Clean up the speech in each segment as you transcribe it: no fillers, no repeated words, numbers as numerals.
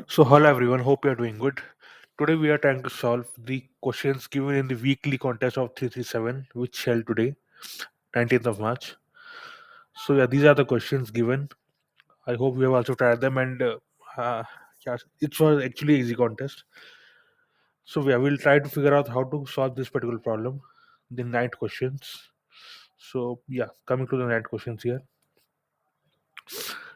So, hello everyone, hope you are doing good. Today, we are trying to solve the questions given in the weekly contest of 337, which held today, 19th of March. So, yeah, these are the questions given. I hope you have also tried them, and yeah, it was actually easy contest. So, yeah, we'll try to figure out how to solve this particular problem, the 9 questions. So, yeah, coming to the 9 questions here.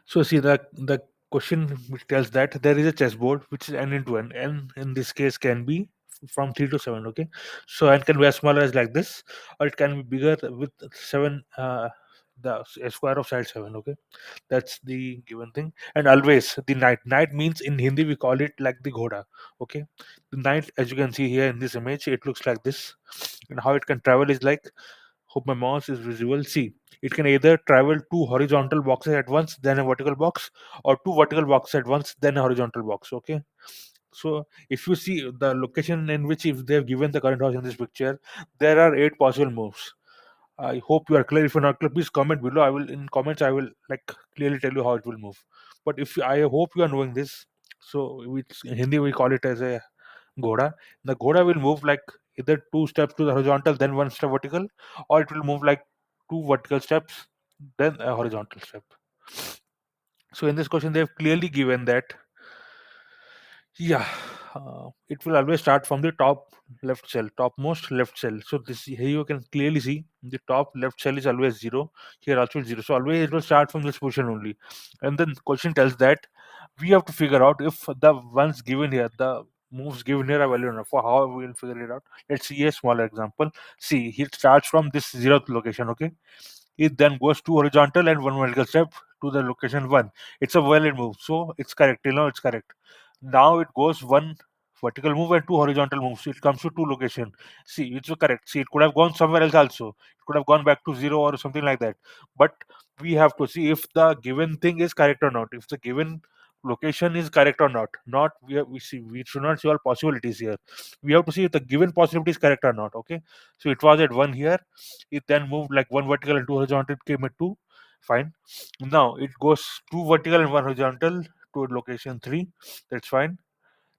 So see the question which tells that there is a chessboard which is n into n. N in this case can be from 3 to 7. Okay, so n can be as small as like this, or it can be bigger with seven. A square of side 7. Okay, that's the given thing. And always the knight means in Hindi we call it like the ghoda. Okay, the knight, as you can see here in this image, it looks like this, and how it can travel is like, hope my mouse is visible. See, it can either travel two horizontal boxes at once, then a vertical box, or two vertical boxes at once, then a horizontal box. Okay. So if you see the location in which if they have given the current house in this picture, there are 8 possible moves. I hope you are clear. If you're not clear, please comment below. I will in comments. I will like clearly tell you how it will move. But if I hope you are knowing this. So which in Hindi we call it as a Ghoda. The Ghoda will move like either 2 steps to the horizontal, then 1 step vertical, or it will move like 2 vertical steps, then a horizontal step. So in this question, they have clearly given that, yeah, it will always start from the top left cell, topmost left cell. So this here you can clearly see the top left cell is always zero. Here also is zero. So always it will start from this position only. And then the question tells that we have to figure out if the ones given here, the moves given here are valid enough. For how we will figure it out? Let's see a smaller example. See, it starts from this zeroth location. Okay, it then goes two horizontal and one vertical step to the location one. It's a valid move, so it's correct. Till now, it's correct. Now it goes one vertical move and two horizontal moves. It comes to two location. See, it's correct. See, it could have gone somewhere else also. It could have gone back to zero or something like that. But we have to see if the given thing is correct or not. If the given location is correct or not. Not we see, we should not see all possibilities here. We have to see if the given possibility is correct or not. Okay. So it was at one here. It then moved like one vertical and two horizontal. It came at two. Fine. Now it goes two vertical and one horizontal to location three. That's fine.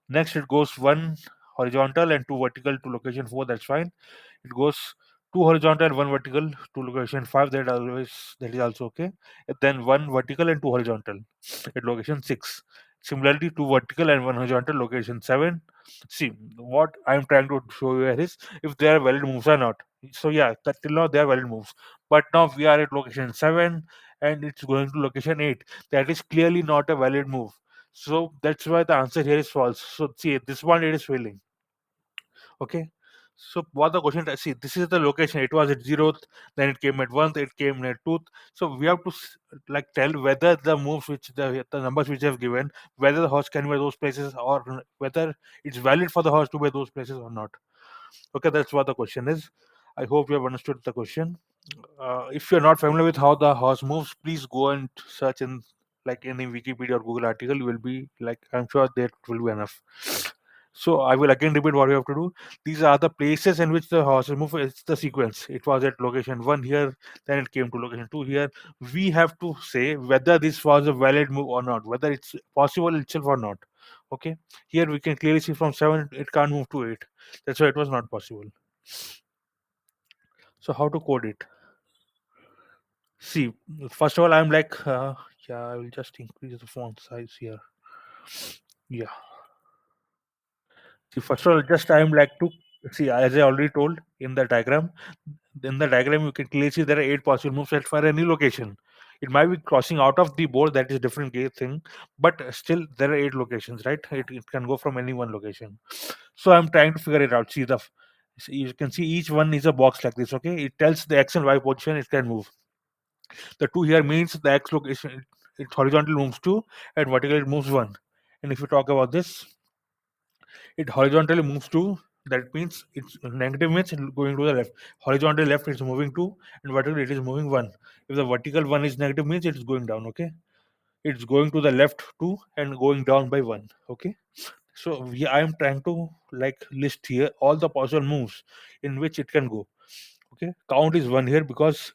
Next, it goes one horizontal and two vertical to location 4. That's fine. It goes two horizontal and one vertical to location 5. That is also okay. And then one vertical and two horizontal at location 6. Similarly, two vertical and one horizontal location 7. See, what I'm trying to show you here is if they are valid moves or not. So yeah, that till now they are valid moves. But now we are at location 7 and it's going to location 8. That is clearly not a valid move. So that's why the answer here is false. So see, this one it is failing. Okay. So what the question? See, this is the location. It was at zeroth, then it came at one, it came at tooth. So we have to like tell whether the moves which the numbers which they have given, whether the horse can be at those places or whether it's valid for the horse to be at those places or not. Okay, that's what the question is. I hope you have understood the question. If you're not familiar with how the horse moves, please go and search in like any Wikipedia or Google article. You will be like, I'm sure that will be enough. So I will again repeat what you have to do. These are the places in which the horses move. It's the sequence. It was at location one here, then it came to location two here. We have to say whether this was a valid move or not, whether it's possible itself or not. Okay. Here we can clearly see from 7 it can't move to 8. That's why it was not possible. So how to code it? See, first of all, I'm like, yeah, I will just increase the font size here. Yeah. See, first of all, just I'm like to see, as I already told in the diagram, you can clearly see there are 8 possible moves at for any location. It might be crossing out of the board, that is different thing, but still there are 8 locations, right? It can go from any one location. So I'm trying to figure it out. See, you can see each one is a box like this, okay? It tells the X and Y position it can move. The 2 here means the X location, it horizontal moves 2 and vertical it moves 1. And if you talk about this, it horizontally moves 2. That means it's negative means it's going to the left. Horizontal left it's moving 2 and vertical it is moving 1. If the vertical 1 is negative means it's going down, okay? It's going to the left 2 and going down by 1, okay? So I am trying to like list here all the possible moves in which it can go. Okay, count is 1 here because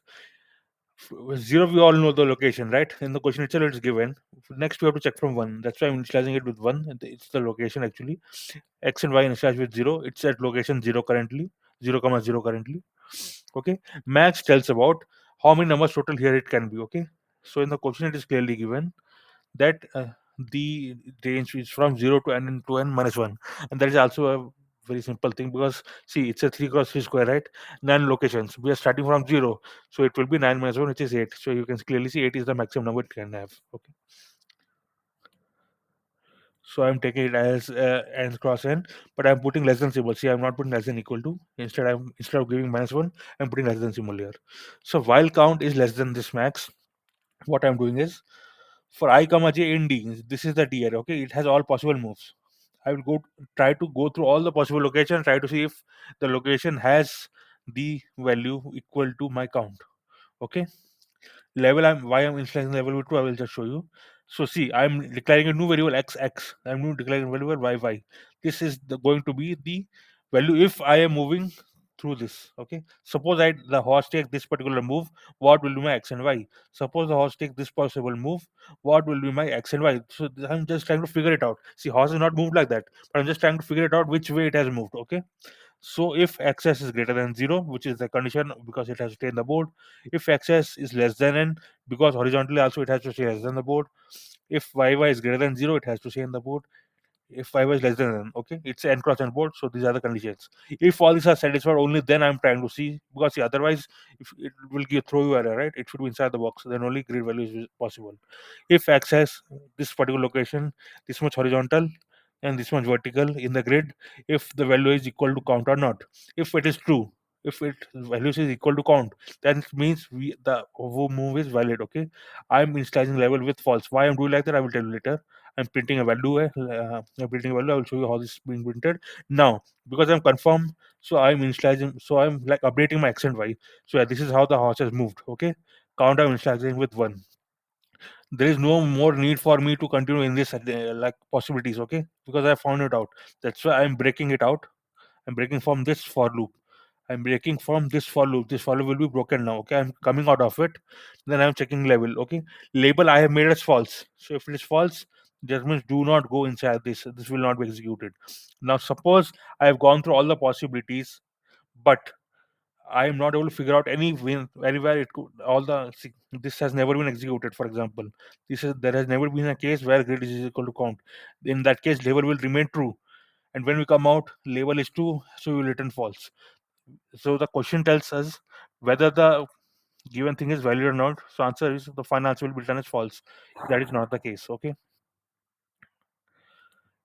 Zero, we all know the location, right? In the question itself, it's given. Next, we have to check from one. That's why I'm initializing it with one. It's the location actually. X and Y initialized with zero. It's at location zero currently, zero comma zero currently. Okay. Max tells about how many numbers total here it can be. Okay. So in the question, it is clearly given that the range is from 0 to n into n minus 1, and that is also a very simple thing, because see, it's a 3 cross 3 square, right? 9 locations, we are starting from 0, so it will be 9 minus 1, which is 8. So you can clearly see 8 is the maximum number it can have. Okay, so I'm taking it as n cross n, but I'm putting less than symbol. See, I'm not putting less than equal to. Instead of giving minus 1, I'm putting less than symbol here. So while count is less than this max, what I'm doing is, for I comma j in D, this is the D area. Okay, it has all possible moves. I will try to go through all the possible locations, try to see if the location has the value equal to my count. Okay, level, why I'm initializing level with 2, I will just show you. So see, I'm declaring a new variable x. I'm new declaring a variable y. This is going to be the value if I am moving through this. Okay, suppose the horse takes this particular move, what will be my x and y? Suppose the horse takes this possible move, what will be my x and y? So I'm just trying to figure it out. See, horse is not moved like that, but I'm just trying to figure it out which way it has moved. Okay, so if xs is greater than 0, which is the condition because it has to stay in the board, if xs is less than n, because horizontally also it has to stay less than the board, if yy is greater than 0, it has to stay in the board, if y was less than n, okay, it's n cross n board. So these are the conditions. If all these are satisfied, only then I'm trying to see, because see, otherwise if it will give throw you error, right? It should be inside the box, then only grid value is possible. If x has this particular location, this much horizontal and this much vertical in the grid, if the value is equal to count or not. If it is true, if it values is equal to count, then it means the move is valid. Okay, I'm initializing level with false. Why I'm doing like that, I will tell you later. I'm printing a value. I will show you how this is being printed. Now, because I'm confirmed, so I'm initializing, so I'm like updating my x and y. So yeah, this is how the horse has moved. Okay, count I'm initializing with 1. There is no more need for me to continue in this like possibilities. Okay, because I found it out. That's why I'm breaking it out. I'm breaking from this for loop. I'm breaking from this for loop. This for loop will be broken now. Okay, I'm coming out of it. Then I'm checking level. Okay, label I have made as false. So if it is false, that means do not go inside this. This will not be executed. Now suppose I have gone through all the possibilities, but I am not able to figure out anywhere it could all the see, this has never been executed. For example, this is there has never been a case where grid is equal to count. In that case, label will remain true, and when we come out, label is true, so we will return false. So the question tells us whether the given thing is valid or not. So answer is the final answer will be returned as false. That is not the case. Okay.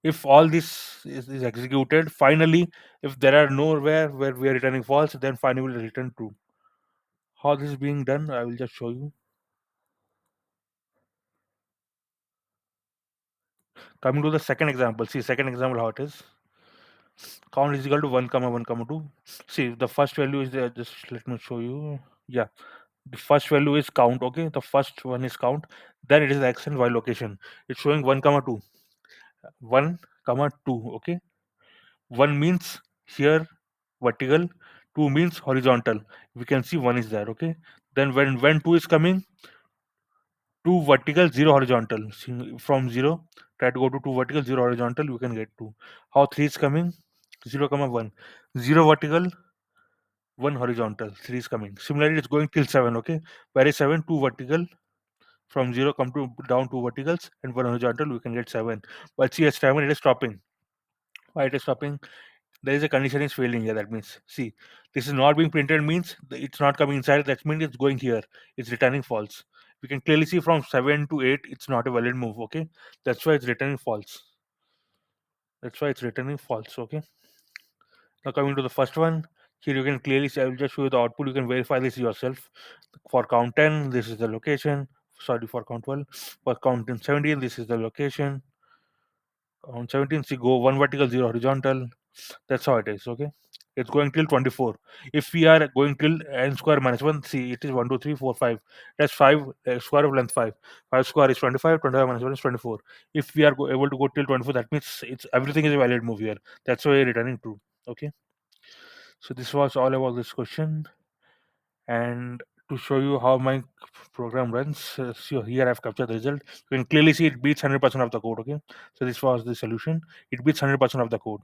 If all this is executed, finally, if there are nowhere where we are returning false, then finally we will return true. How this is being done, I will just show you. Coming to the second example, see second example how it is. Count is equal to 1 comma 1 comma 2. See, the first value is there. Just let me show you. Yeah, the first value is count. Okay, the first one is count. Then it is x and y location. It's showing 1 comma 2. 1 comma 2. Okay, 1 means here vertical, 2 means horizontal. We can see 1 is there. Okay, then when 2 is coming, 2 vertical, 0 horizontal. See, from 0, try to go to 2 vertical, 0 horizontal, you can get 2. How 3 is coming? 0 comma 1. 0 vertical, 1 horizontal. 3 is coming. Similarly, it's going till 7. Okay, where is 7? 2 vertical. From 0 come to down 2 verticals and 1 horizontal, we can get 7. But see, at 7 it is stopping. Why it is stopping? There is a condition is failing here. That means, see, this is not being printed means it's not coming inside. That means it's going here. It's returning false. We can clearly see from 7 to 8, it's not a valid move. Okay, that's why it's returning false. That's why it's returning false. Okay. Now coming to the first one, here you can clearly see. I will just show you the output. You can verify this yourself. For count 10, this is the location. Sorry, for count 12. For count 17, this is the location. On 17, see, go 1 vertical, 0 horizontal. That's how it is. Okay, it's going till 24. If we are going till n square minus 1, see, it is 1 2 3 4 5. That's 5, square of length 5. 5 square is 25. 25 minus 1 is 24. If we are able to go till 24, that means it's everything is a valid move here. That's why we're returning true. Okay, so this was all about this question. And to show you how my program runs. So here I've captured the result. You can clearly see it beats 100% of the code. Okay, so this was the solution. It beats 100% of the code.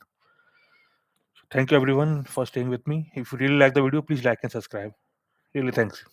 Thank you everyone for staying with me. If you really like the video, please like and subscribe. Really, thanks.